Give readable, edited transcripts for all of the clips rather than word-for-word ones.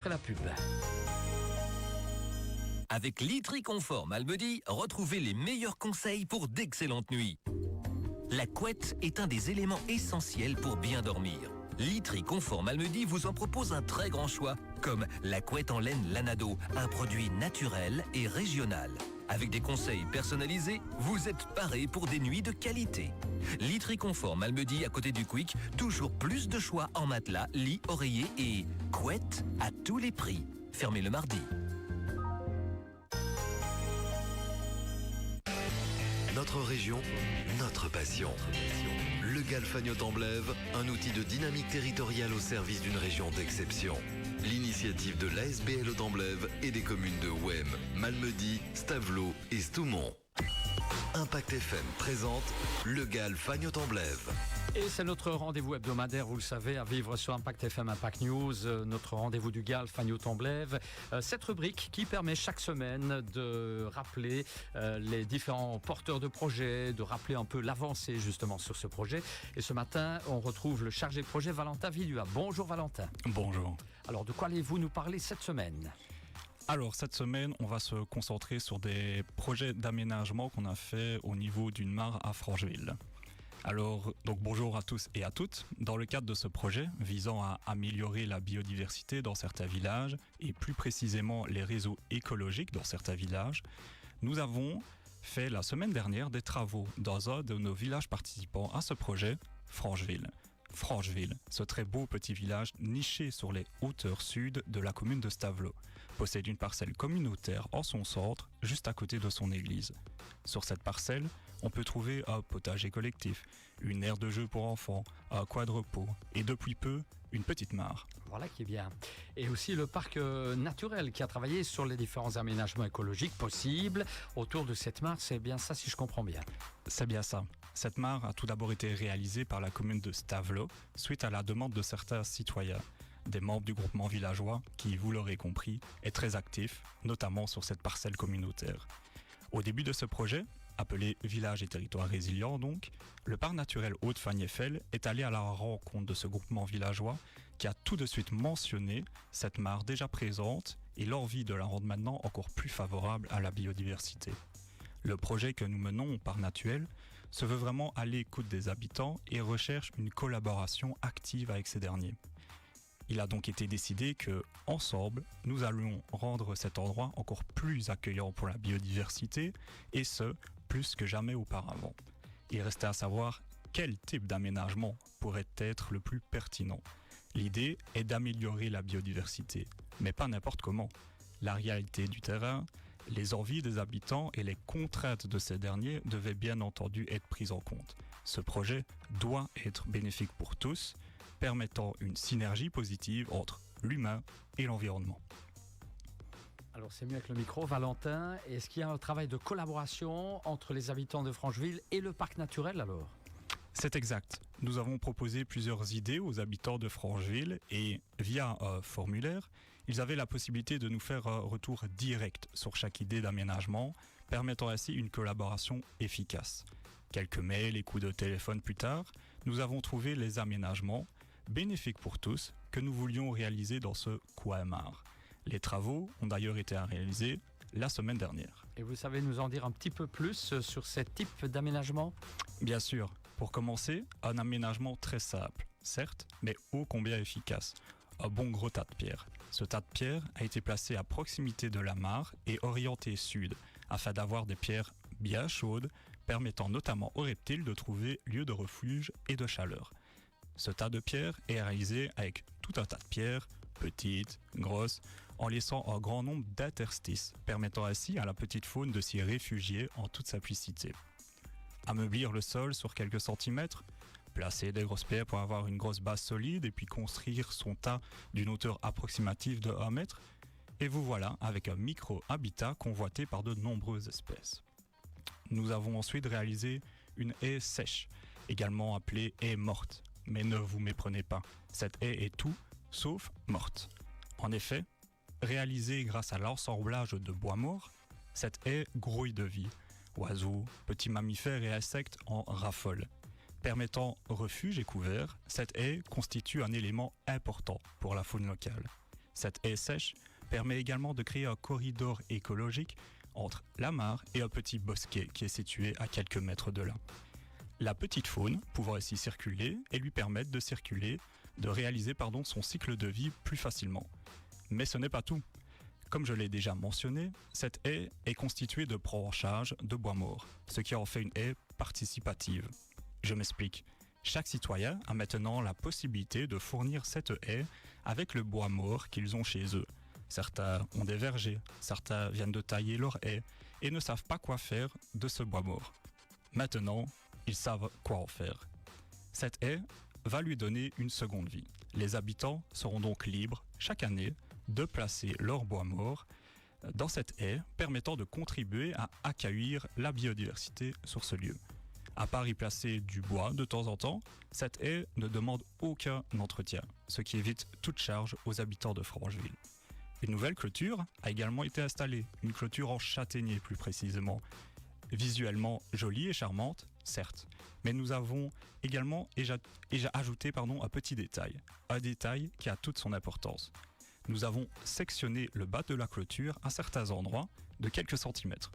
après la pub. Avec Literie Confort Malmedy, retrouvez les meilleurs conseils pour d'excellentes nuits. La couette est un des éléments essentiels pour bien dormir. Literie Confort Malmedy vous en propose un très grand choix, comme la couette en laine Lanado, un produit naturel et régional. Avec des conseils personnalisés, vous êtes paré pour des nuits de qualité. Literie Confort Malmedy à côté du Quick, toujours plus de choix en matelas, lits, oreillers et couettes à tous les prix. Fermé le mardi. Notre région, notre passion. Le Galfagnoc-en-Blève, un outil de dynamique territoriale au service d'une région d'exception. L'initiative de l'ASBL d'Amblève et des communes de Ouem, Malmedy, Stavelot et Stoumont. Impact FM présente le Galfagnoc-en-Blève. Et c'est notre rendez-vous hebdomadaire, vous le savez, à vivre sur Impact FM, Impact News, notre rendez-vous du Galfagnoc-en-Blève. Cette rubrique qui permet chaque semaine de rappeler les différents porteurs de projets, de rappeler un peu l'avancée justement sur ce projet. Et ce matin, on retrouve le chargé de projet Valentin Villua. Bonjour Valentin. Bonjour. Alors de quoi allez-vous nous parler cette semaine ? Alors cette semaine, on va se concentrer sur des projets d'aménagement qu'on a fait au niveau d'une mare à Francheville. Alors, donc bonjour à tous et à toutes. Dans le cadre de ce projet visant à améliorer la biodiversité dans certains villages et plus précisément les réseaux écologiques dans certains villages, nous avons fait la semaine dernière des travaux dans un de nos villages participants à ce projet, Francheville. Francheville, ce très beau petit village niché sur les hauteurs sud de la commune de Stavelot, possède une parcelle communautaire en son centre, juste à côté de son église. Sur cette parcelle, on peut trouver un potager collectif, une aire de jeu pour enfants, un coin de repos et depuis peu, une petite mare. Voilà qui est bien. Et aussi le parc naturel qui a travaillé sur les différents aménagements écologiques possibles autour de cette mare, c'est bien ça si je comprends bien. C'est bien ça. Cette mare a tout d'abord été réalisée par la commune de Stavelot suite à la demande de certains citoyens, des membres du groupement villageois qui, vous l'aurez compris, est très actif, notamment sur cette parcelle communautaire. Au début de ce projet, appelé Village et Territoire Résilient donc, le parc naturel Haute-Fagnefel est allé à la rencontre de ce groupement villageois qui a tout de suite mentionné cette mare déjà présente et l'envie de la rendre maintenant encore plus favorable à la biodiversité. Le projet que nous menons au parc naturel se veut vraiment à l'écoute des habitants et recherche une collaboration active avec ces derniers. Il a donc été décidé que, ensemble, nous allions rendre cet endroit encore plus accueillant pour la biodiversité, et ce, plus que jamais auparavant. Il restait à savoir quel type d'aménagement pourrait être le plus pertinent. L'idée est d'améliorer la biodiversité, mais pas n'importe comment. La réalité du terrain, les envies des habitants et les contraintes de ces derniers devaient bien entendu être prises en compte. Ce projet doit être bénéfique pour tous, permettant une synergie positive entre l'humain et l'environnement. Alors c'est mieux avec le micro, Valentin. Est-ce qu'il y a un travail de collaboration entre les habitants de Francheville et le parc naturel alors ? C'est exact. Nous avons proposé plusieurs idées aux habitants de Francheville et via un formulaire, ils avaient la possibilité de nous faire un retour direct sur chaque idée d'aménagement, permettant ainsi une collaboration efficace. Quelques mails et coups de téléphone plus tard, nous avons trouvé les aménagements bénéfiques pour tous que nous voulions réaliser dans ce coin-mare. Les travaux ont d'ailleurs été réalisés la semaine dernière. Et vous savez nous en dire un petit peu plus sur ce type d'aménagement ? Bien sûr. Pour commencer, un aménagement très simple, certes, mais ô combien efficace. Un bon gros tas de pierres. Ce tas de pierres a été placé à proximité de la mare et orienté sud, afin d'avoir des pierres bien chaudes, permettant notamment aux reptiles de trouver lieu de refuge et de chaleur. Ce tas de pierres est réalisé avec tout un tas de pierres, petites, grosses, en laissant un grand nombre d'interstices, permettant ainsi à la petite faune de s'y réfugier en toute simplicité. Ameublir le sol sur quelques centimètres, placer des grosses pierres pour avoir une grosse base solide et puis construire son tas d'une hauteur approximative de 1 mètre, et vous voilà avec un micro-habitat convoité par de nombreuses espèces. Nous avons ensuite réalisé une haie sèche, également appelée haie morte. Mais ne vous méprenez pas, cette haie est tout sauf morte. En effet, réalisée grâce à l'assemblage de bois morts, cette haie grouille de vie. Oiseaux, petits mammifères et insectes en raffolent. Permettant refuge et couvert, cette haie constitue un élément important pour la faune locale. Cette haie sèche permet également de créer un corridor écologique entre la mare et un petit bosquet qui est situé à quelques mètres de là. La petite faune pouvant ainsi circuler et lui permettre de réaliser son cycle de vie plus facilement. Mais ce n'est pas tout. Comme je l'ai déjà mentionné, cette haie est constituée de branchages de bois mort, ce qui en fait une haie participative. Je m'explique. Chaque citoyen a maintenant la possibilité de fournir cette haie avec le bois mort qu'ils ont chez eux. Certains ont des vergers, certains viennent de tailler leur haie et ne savent pas quoi faire de ce bois mort. Maintenant, ils savent quoi en faire. Cette haie va lui donner une seconde vie. Les habitants seront donc libres, chaque année, de placer leur bois mort dans cette haie, permettant de contribuer à accueillir la biodiversité sur ce lieu. À part y placer du bois de temps en temps, cette haie ne demande aucun entretien, ce qui évite toute charge aux habitants de Francheville. Une nouvelle clôture a également été installée, une clôture en châtaignier plus précisément. Visuellement jolie et charmante, certes, mais nous avons également ajouté un petit détail, un détail qui a toute son importance. Nous avons sectionné le bas de la clôture à certains endroits de quelques centimètres.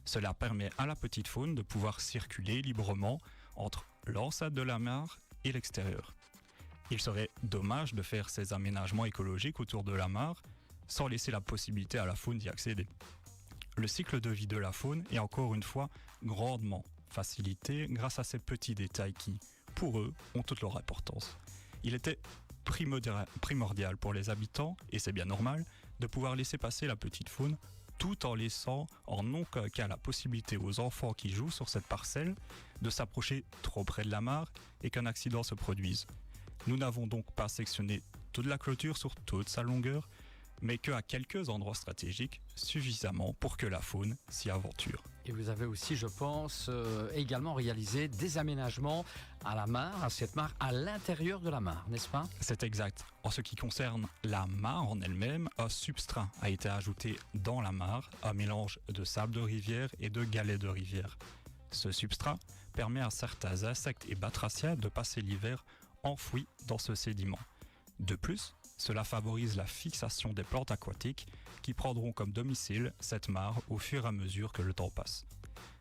Cela permet à la petite faune de pouvoir circuler librement entre l'enceinte de la mare et l'extérieur. Il serait dommage de faire ces aménagements écologiques autour de la mare sans laisser la possibilité à la faune d'y accéder. Le cycle de vie de la faune est encore une fois grandement facilité grâce à ces petits détails qui, pour eux, ont toute leur importance. Il était primordial pour les habitants, et c'est bien normal, de pouvoir laisser passer la petite faune tout en laissant en aucun cas la possibilité aux enfants qui jouent sur cette parcelle de s'approcher trop près de la mare et qu'un accident se produise. Nous n'avons donc pas sectionné toute la clôture sur toute sa longueur, mais qu'à quelques endroits stratégiques, suffisamment pour que la faune s'y aventure. Et vous avez aussi, je pense, également réalisé des aménagements à la mare, à cette mare, à l'intérieur de la mare, n'est-ce pas ? C'est exact. En ce qui concerne la mare en elle-même, un substrat a été ajouté dans la mare, un mélange de sable de rivière et de galets de rivière. Ce substrat permet à certains insectes et batraciens de passer l'hiver enfouis dans ce sédiment. De plus, cela favorise la fixation des plantes aquatiques qui prendront comme domicile cette mare au fur et à mesure que le temps passe.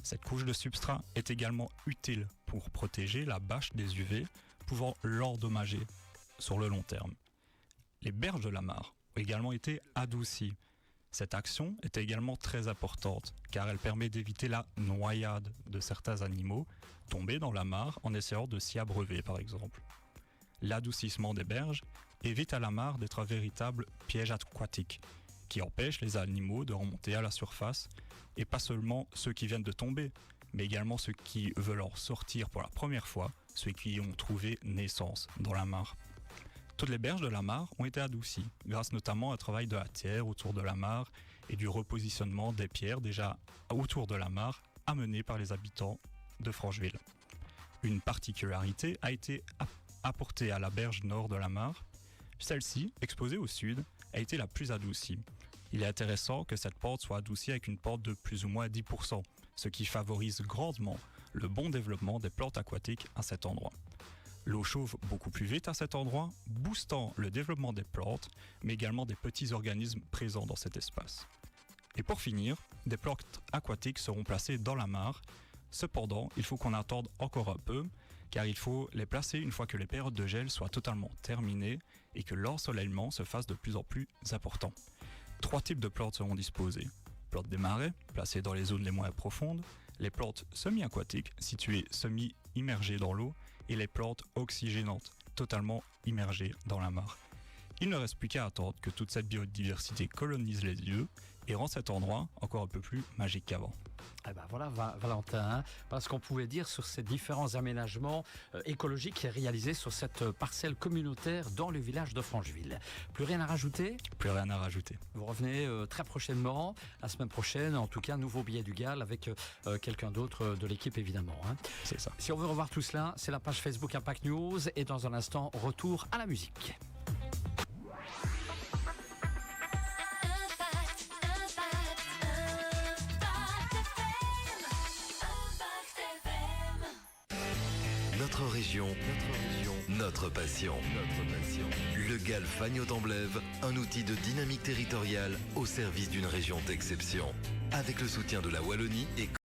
Cette couche de substrat est également utile pour protéger la bâche des UV, pouvant l'endommager sur le long terme. Les berges de la mare ont également été adoucies. Cette action est également très importante car elle permet d'éviter la noyade de certains animaux tombés dans la mare en essayant de s'y abreuver par exemple. L'adoucissement des berges évite à la mare d'être un véritable piège aquatique qui empêche les animaux de remonter à la surface et pas seulement ceux qui viennent de tomber, mais également ceux qui veulent en sortir pour la première fois, ceux qui ont trouvé naissance dans la mare. Toutes les berges de la mare ont été adoucies, grâce notamment au travail de la terre autour de la mare et du repositionnement des pierres déjà autour de la mare amenées par les habitants de Francheville. Une particularité a été apportée à la berge nord de la mare. Celle-ci, exposée au sud, a été la plus adoucie. Il est intéressant que cette pente soit adoucie avec une pente de plus ou moins 10%, ce qui favorise grandement le bon développement des plantes aquatiques à cet endroit. L'eau chauffe beaucoup plus vite à cet endroit, boostant le développement des plantes, mais également des petits organismes présents dans cet espace. Et pour finir, des plantes aquatiques seront placées dans la mare. Cependant, il faut qu'on attende encore un peu, car il faut les placer une fois que les périodes de gel soient totalement terminées et que l'ensoleillement se fasse de plus en plus important. 3 types de plantes seront disposées. Plantes des marais, placées dans les zones les moins profondes, les plantes semi-aquatiques, situées semi-immergées dans l'eau, et les plantes oxygénantes, totalement immergées dans la mare. Il ne reste plus qu'à attendre que toute cette biodiversité colonise les lieux et rend cet endroit encore un peu plus magique qu'avant. Eh ben voilà Valentin, parce qu'on pouvait dire sur ces différents aménagements écologiques réalisés sur cette parcelle communautaire dans le village de Francheville. Plus rien à rajouter ? Plus rien à rajouter. Vous revenez très prochainement, la semaine prochaine, en tout cas, nouveau billet du GAL avec quelqu'un d'autre de l'équipe évidemment. Hein. C'est ça. Si on veut revoir tout cela, c'est la page Facebook Impact News et dans un instant, retour à la musique. Notre notre région, notre passion. Le GAL Fagnotte-en-Blève, un outil de dynamique territoriale au service d'une région d'exception. Avec le soutien de la Wallonie et